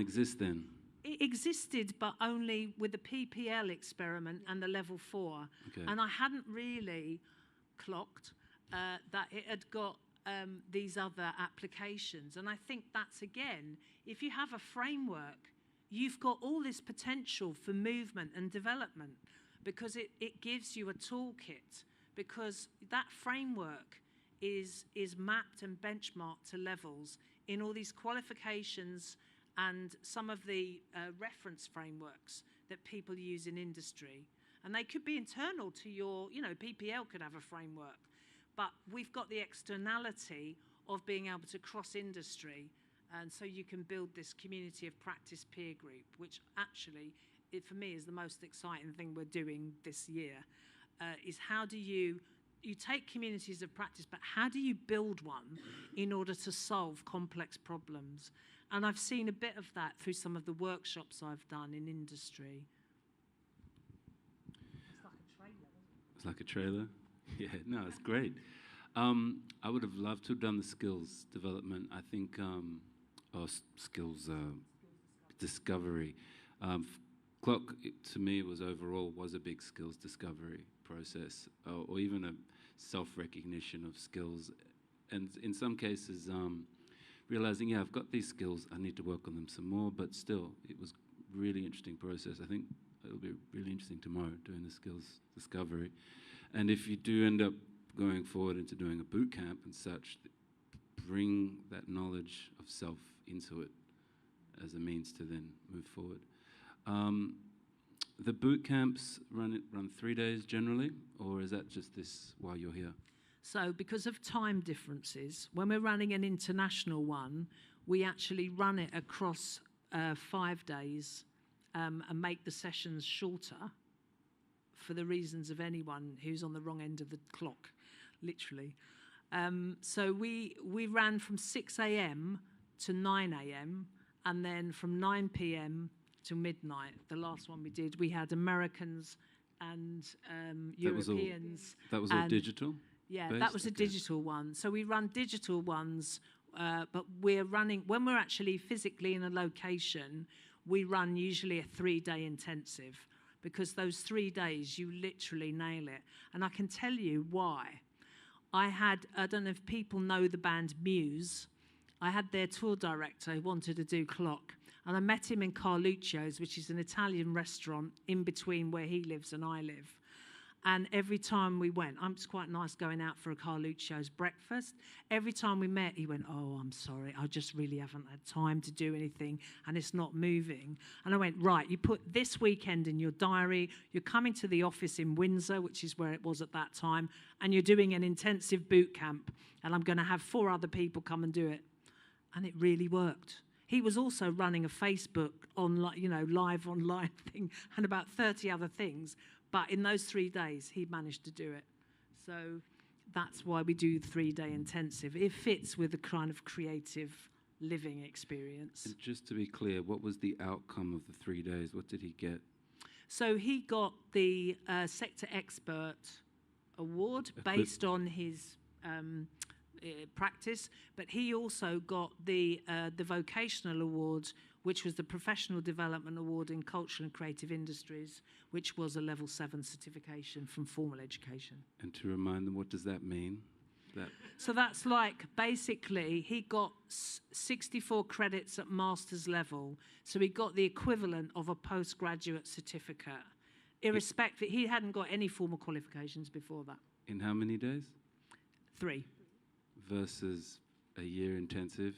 exist then. It existed, but only with the PPL experiment and the level 4. Okay. And I hadn't really clocked that it had got these other applications. And I think that's, again, if you have a framework, you've got all this potential for movement and development because it gives you a toolkit, because that framework is mapped and benchmarked to levels in all these qualifications and some of the reference frameworks that people use in industry. And they could be internal to your, PPL could have a framework, but we've got the externality of being able to cross industry, and so you can build this community of practice peer group, which actually, for me, is the most exciting thing we're doing this year, is how do you take communities of practice, but how do you build one in order to solve complex problems? And I've seen a bit of that through some of the workshops I've done in industry. It's like a trailer. It's like a trailer? Yeah, no, it's great. I would have loved to have done the skills development. I think, or skills discovery. Clock, to me, was a big skills discovery process, or even a self-recognition of skills, and in some cases, realizing, yeah, I've got these skills, I need to work on them some more. But still, it was really interesting process. I think it'll be really interesting tomorrow doing the skills discovery, and if you do end up going forward into doing a boot camp and such, bring that knowledge of self into it as a means to then move forward. The boot camps run 3 days generally, or is that just this while you're here? So because of time differences, when we're running an international one, we actually run it across 5 days and make the sessions shorter for the reasons of anyone who's on the wrong end of the clock, literally. So we ran from 6 a.m. to 9 a.m. and then from 9 p.m. to midnight. The last one we did, we had Americans and Europeans. That was all digital? Yeah, based? that was a digital one. So we run digital ones, but we're running, when we're actually physically in a location, we run usually a 3-day intensive, because those 3 days you literally nail it. And I can tell you why. I don't know if people know the band Muse. I had their tour director who wanted to do Clock. And I met him in Carluccio's, which is an Italian restaurant in between where he lives and I live. And every time we went, it's quite nice going out for a Carluccio's breakfast. Every time we met, he went, "Oh, I'm sorry, I just really haven't had time to do anything, and it's not moving." And I went, "Right, you put this weekend in your diary, you're coming to the office in Windsor," which is where it was at that time, "and you're doing an intensive boot camp, and I'm going to have 4 other people come and do it." And it really worked. He was also running a Facebook online, live online thing, and about 30 other things. But in those 3 days, he managed to do it. So that's why we do 3-day intensive. It fits with the kind of creative living experience. And just to be clear, what was the outcome of the 3 days? What did he get? So he got the Sector Expert Award based on his practice, but he also got the Vocational Award, which was the Professional Development Award in Cultural and Creative Industries, which was a Level 7 certification from formal education. And to remind them, what does that mean? So that's like, basically, he got 64 credits at master's level, so he got the equivalent of a postgraduate certificate. Irrespective, he hadn't got any formal qualifications before that. In how many days? 3. Versus a year intensive?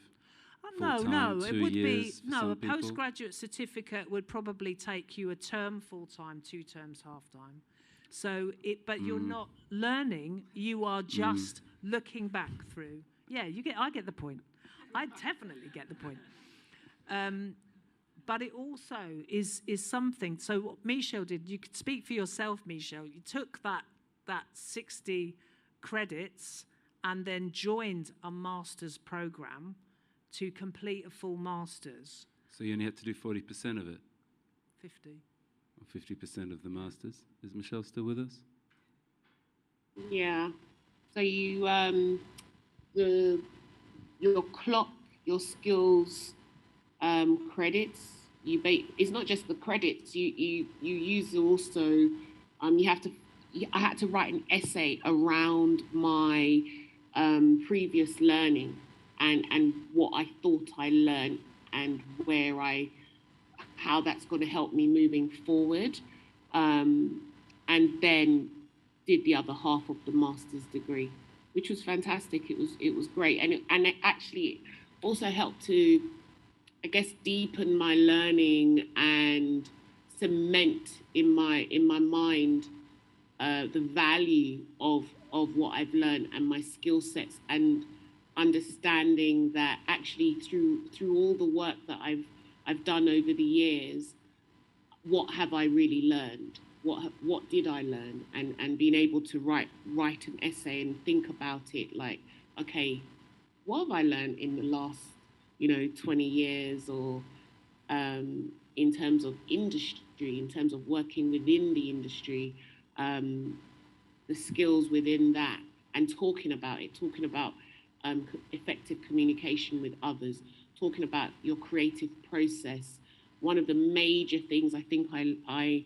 No, it would be, a postgraduate certificate would probably take you a term full-time, 2 terms half-time. So, but you're not learning, you are just looking back through. Yeah, I get the point. I definitely get the point. But it also is something, so what Michel did, you could speak for yourself, Michel, you took that 60 credits and then joined a master's program to complete a full master's. So you only had to do 40% of it? 50. Or 50% of the master's. Is Michelle still with us? Yeah. So you, your clock, your skills, credits. It's not just the credits. You use also. I had to write an essay around my previous learning and what I thought I learned and how that's going to help me moving forward, and then did the other half of the master's degree, which was fantastic. It was great, and it actually also helped to, I guess, deepen my learning and cement in my mind the value of what I've learned and my skill sets, and understanding that actually through all the work that I've done over the years, what have I really learned? What did I learn? And being able to write an essay and think about it like, okay, what have I learned in the last 20 years, or in terms of industry, in terms of working within the industry, the skills within that, and talking about effective communication with others, talking about your creative process. One of the major things I think I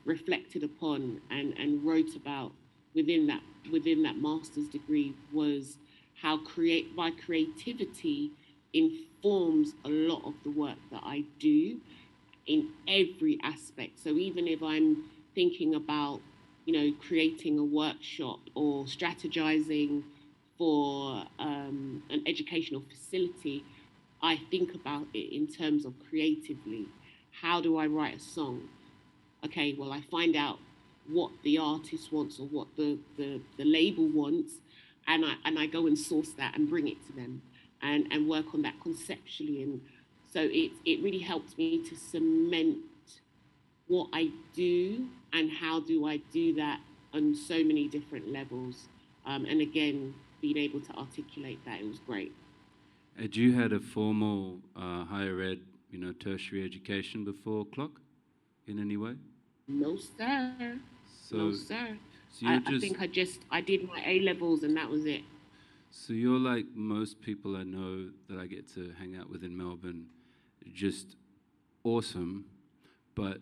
reflected upon and wrote about within that master's degree was how my creativity informs a lot of the work that I do in every aspect. So even if I'm thinking about, creating a workshop or strategizing for an educational facility, I think about it in terms of creatively. How do I write a song? Okay, well, I find out what the artist wants or what the label wants, and I go and source that and bring it to them and work on that conceptually. And so it really helps me to cement what I do and how do I do that on so many different levels. And again, being able to articulate that, it was great. Had you had a formal higher ed, tertiary education before Clock in any way? No, sir. No, sir. So I think I did my A-levels and that was it. So you're like most people I know that I get to hang out with in Melbourne, just awesome, but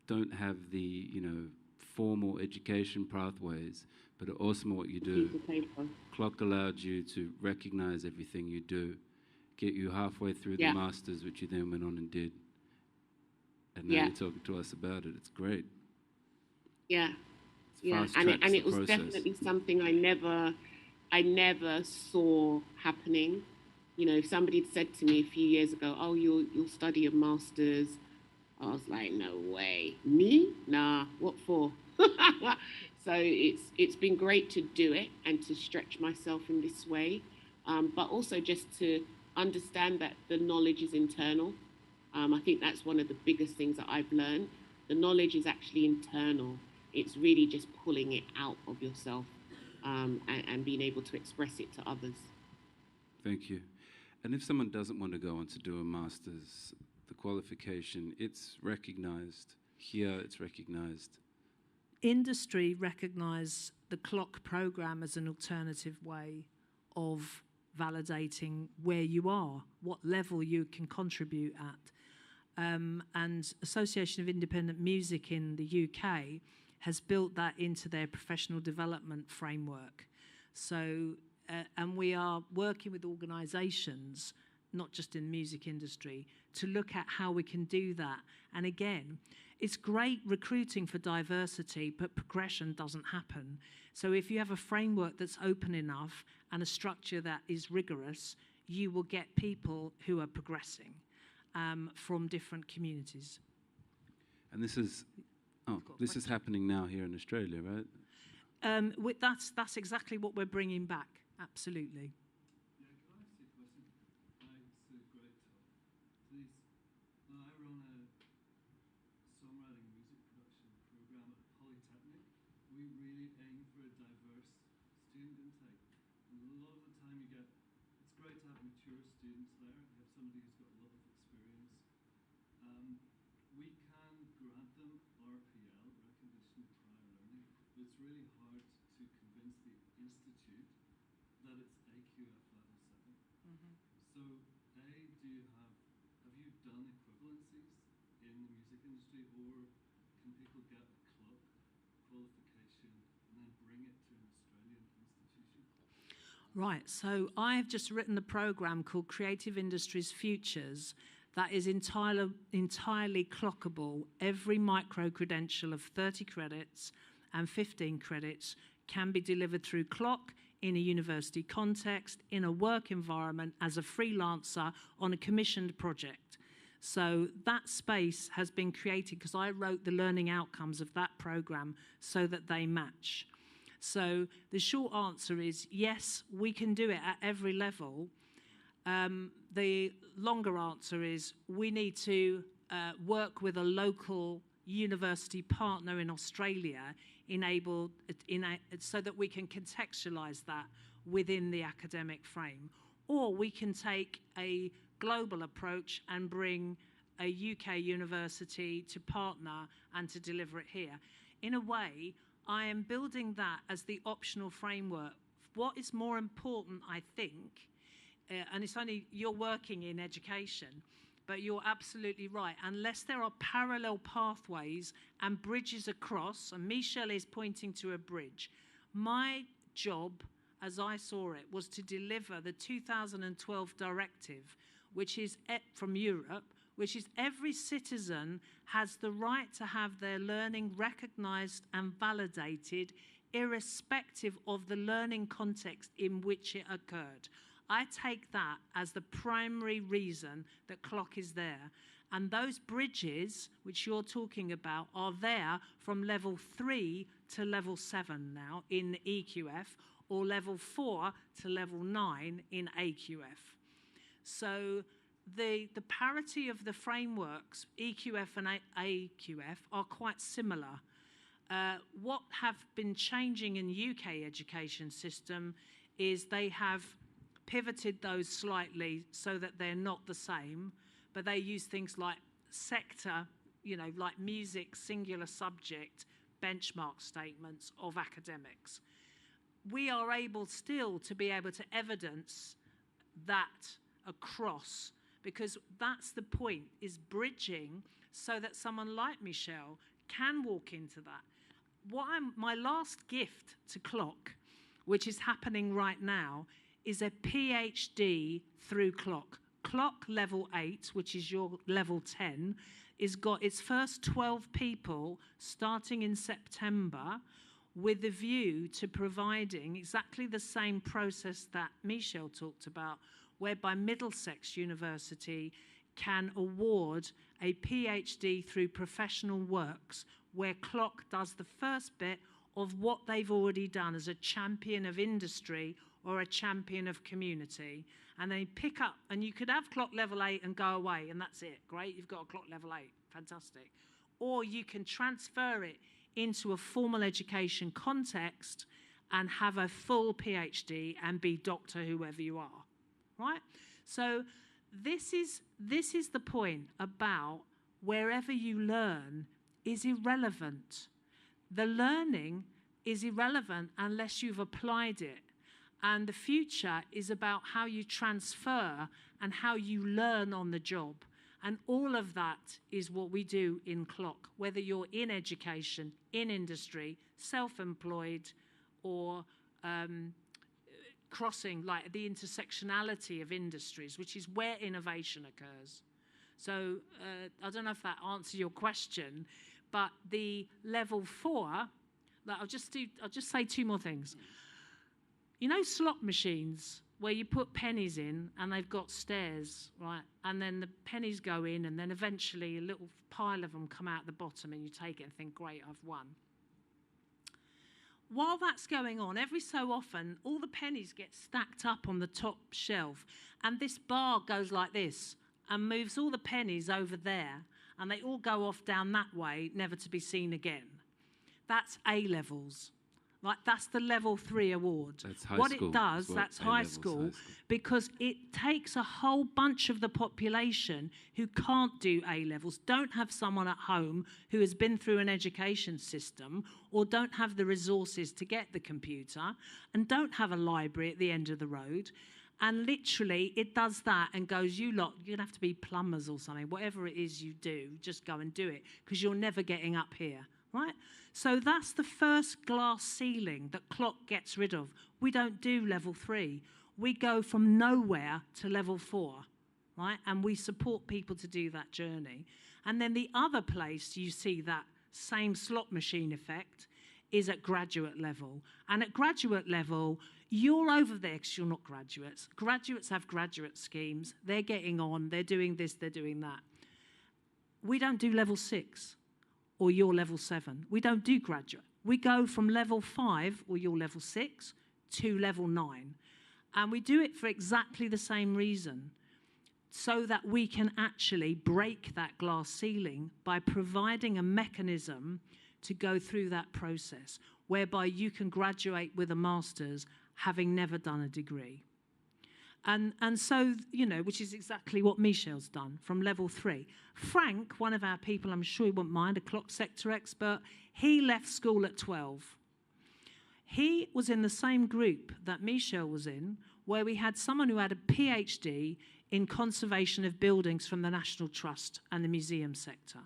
don't have the, formal education pathways, but are awesome at what you do. Clock allowed you to recognize everything you do, get you halfway through the masters, which you then went on and did. And now you're talking to us about it. It's great. Yeah. And it was definitely something I never saw happening. If somebody had said to me a few years ago, "Oh, you'll study a master's," I was like, "No way, me? Nah, what for?" So it's been great to do it and to stretch myself in this way, but also just to understand that the knowledge is internal. I think that's one of the biggest things that I've learned. The knowledge is actually internal. It's really just pulling it out of yourself and being able to express it to others. Thank you. And if someone doesn't want to go on to do a master's, the qualification, it's recognized. Here, it's recognized. Industry recognise the Clock programme as an alternative way of validating where you are, what level you can contribute at. And Association of Independent Music in the UK has built that into their professional development framework. So, and we are working with organisations, not just in the music industry, to look at how we can do that. And again, it's great recruiting for diversity, but progression doesn't happen. So if you have a framework that's open enough and a structure that is rigorous, you will get people who are progressing from different communities. And this is happening now here in Australia, right? That's exactly what we're bringing back. Absolutely. Yeah, can I ask you a question? It's a great talk. Please, I run a songwriting music production program at Polytechnic. We really aim for a diverse student intake. And a lot of the time it's great to have mature students there. You have somebody who's got a lot of experience. We can grant them RPL, recognition of prior learning, but it's really hard to convince the institute that it's AQF level 7. Mm-hmm. So, have you done equivalencies in the music industry, or can people get a club qualification and then bring it to an Australian institution? Right, so I've just written a program called Creative Industries Futures that is entirely clockable. Every micro-credential of 30 credits and 15 credits can be delivered through Clock in a university context, in a work environment, as a freelancer on a commissioned project. So that space has been created because I wrote the learning outcomes of that program so that they match. So the short answer is yes, we can do it at every level. The longer answer is we need to work with a local university partner in Australia so that we can contextualise that within the academic frame. Or we can take a global approach and bring a UK university to partner and to deliver it here. in a way, I am building that as the optional framework. What is more important, I think, and it's only you're working in education, but you're absolutely right. Unless there are parallel pathways and bridges across, and Michelle is pointing to a bridge, my job, as I saw it, was to deliver the 2012 directive, which is from Europe, which is every citizen has the right to have their learning recognised and validated, irrespective of the learning context in which it occurred. I take that as the primary reason that CLOC is there. And those bridges, which you're talking about, are there from level 3 to level 7 now in EQF, or level 4 to level 9 in AQF. So the parity of the frameworks, EQF and AQF, are quite similar. What have been changing in the UK education system is they have pivoted those slightly so that they're not the same, but they use things like sector, like music, singular subject, benchmark statements of academics. We are able still to be able to evidence that across, because that's the point, is bridging so that someone like Michelle can walk into that. My last gift to CLOC, which is happening right now, is a PhD through CLOC. CLOC level 8, which is your level 10, is got its first 12 people starting in September, with a view to providing exactly the same process that Michelle talked about, whereby Middlesex University can award a PhD through professional works, where CLOC does the first bit of what they've already done as a champion of industry or a champion of community. And they pick up, and you could have CLOC level 8 and go away, and that's it. Great, you've got a CLOC level 8, fantastic. Or you can transfer it into a formal education context and have a full PhD and be doctor whoever you are, right? So this is the point about wherever you learn is irrelevant. The learning is irrelevant unless you've applied it. And the future is about how you transfer and how you learn on the job. And all of that is what we do in CLOC, whether you're in education, in industry, self-employed, or crossing, like the intersectionality of industries, which is where innovation occurs. So I don't know if that answers your question, but the level 4, I'll just say 2 more things. You know slot machines where you put pennies in and they've got stairs, right? And then the pennies go in, and then eventually a little pile of them come out the bottom, and you take it and think, great, I've won. While that's going on, every so often, all the pennies get stacked up on the top shelf, and this bar goes like this and moves all the pennies over there, and they all go off down that way, never to be seen again. That's A-levels. Like, that's the level 3 award. That's high what school. It does, that's high school, because it takes a whole bunch of the population who can't do A-levels, don't have someone at home who has been through an education system, or don't have the resources to get the computer, and don't have a library at the end of the road. And literally, it does that and goes, you lot, you're going to have to be plumbers or something. Whatever it is you do, just go and do it, because you're never getting up here. Right? So that's the first glass ceiling that CLOC gets rid of. We don't do level 3. We go from nowhere to level 4, right? And we support people to do that journey. And then the other place you see that same slot machine effect is at graduate level. And at graduate level, you're over there because you're not graduates. Graduates have graduate schemes. They're getting on. They're doing this. They're doing that. We don't do level 6. Or you're level 7. We don't do graduate. We go from level 5, or you're level 6, to level 9. And we do it for exactly the same reason, so that we can actually break that glass ceiling by providing a mechanism to go through that process, whereby you can graduate with a master's having never done a degree. And so, you know, which is exactly what Michel's done from level 3. Frank, one of our people, I'm sure he wouldn't mind, a clock sector expert, he left school at 12. He was in the same group that Michel was in, where we had someone who had a PhD in conservation of buildings from the National Trust and the museum sector.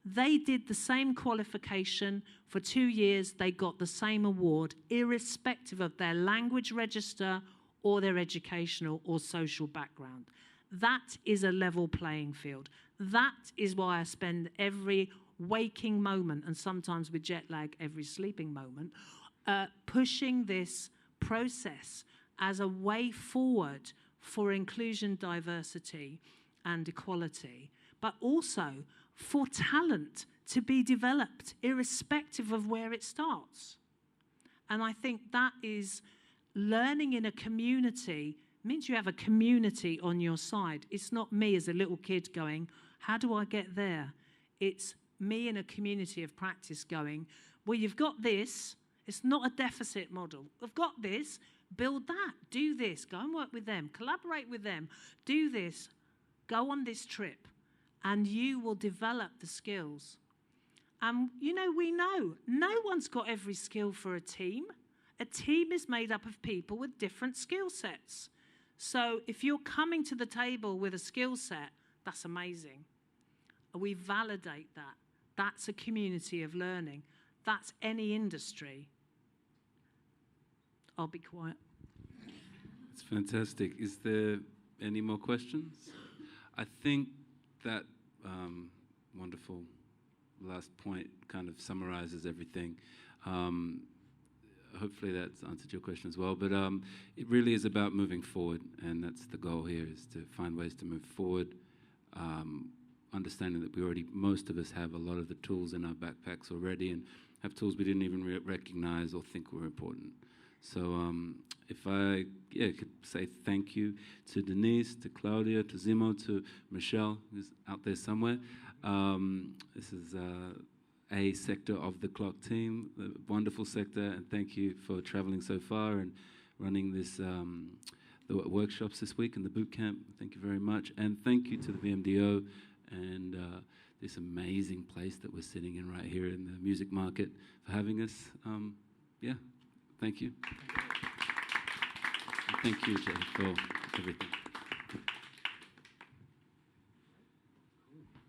They did the same qualification for 2 years. They got the same award, irrespective of their language register or their educational or social background. That is a level playing field. That is why I spend every waking moment, and sometimes with jet lag, every sleeping moment, pushing this process as a way forward for inclusion, diversity, and equality, but also for talent to be developed, irrespective of where it starts. And I think that is learning in a community, means you have a community on your side. It's not me as a little kid going, how do I get there? It's me in a community of practice going, well, you've got this. It's not a deficit model. We've got this. Build that. Do this. Go and work with them. Collaborate with them. Do this. Go on this trip. And you will develop the skills. You know, we know no one's got every skill for a team. A team is made up of people with different skill sets. So if you're coming to the table with a skill set, that's amazing. We validate that. That's a community of learning. That's any industry. I'll be quiet. It's fantastic. Is there any more questions? I think that wonderful last point kind of summarizes everything. Hopefully that's answered your question as well. But it really is about moving forward, and that's the goal here, is to find ways to move forward, understanding that most of us have a lot of the tools in our backpacks already, and have tools we didn't even recognize or think were important. So if I could say thank you to Denise, to Claudia, to Ximo, to Michel, who's out there somewhere. This is a sector of the clock team, a wonderful sector, and thank you for traveling so far and running this the workshops this week and the boot camp. Thank you very much, and thank you to the VMDO and this amazing place that we're sitting in right here in the music market for having us. Thank you. Thank you, Jay, for everything.